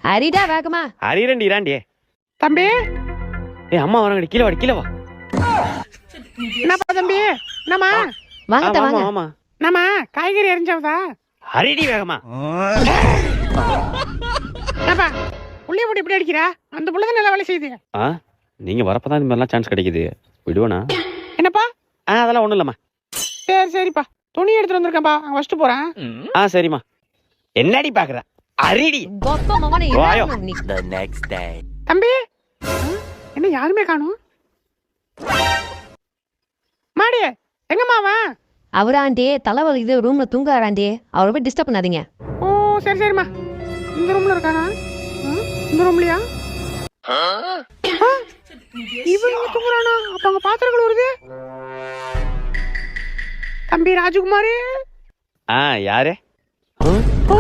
அரிடா வேகமா. அரியரண்டி இராண்டி. தம்பி ஏய் அம்மா வராங்கடி, கீழே வாடி, கீழே வா. என்னப்பா தம்பி? என்னம்மா? வாங்க ஆமா வாங்க. ஆமா. என்னம்மா காய்கறி எரிஞ்சாவதா? அரிடி வேகமா. என்னப்பா புள்ளைய போட்டு இப்படி அடிக்கிறா? அந்த புள்ள தான் நல்லா வேலை செய்யுது. நீங்க வரப்பதான் இந்த மாதிரிலாம் சான்ஸ் கிடைக்குது. விடுவேனா? என்னப்பா? அதெல்லாம் ஒண்ணும் இல்லம்மா. சரிப்பா, துணி எடுத்துட்டு வந்திருக்கேன்ப்பா, அங்க வச்சுட்டு போறேன். சரிம்மா. என்னடி பாக்குற? அரிடி. கொப்ப மகனே வாயோ. நீ. The next day. தம்பி என்ன யாருமே காணும்? மாடி எங்கம்மா அவன்? அவராண்டி தலைவலி இது ரூம்ல தூங்குறாண்டி. அவரை போய் டிஸ்டர்ப் பண்ணாதீங்க. ஓ சரிம்மா. இந்த ரூம்ல இருக்கானா? இந்த ரூம்லயா? இவன் இங்க தூங்குறானா? அப்ப அங்க பாத்திரங்கள் வருது. தம்பி ராஜகுமாரி. யாரு? ஓ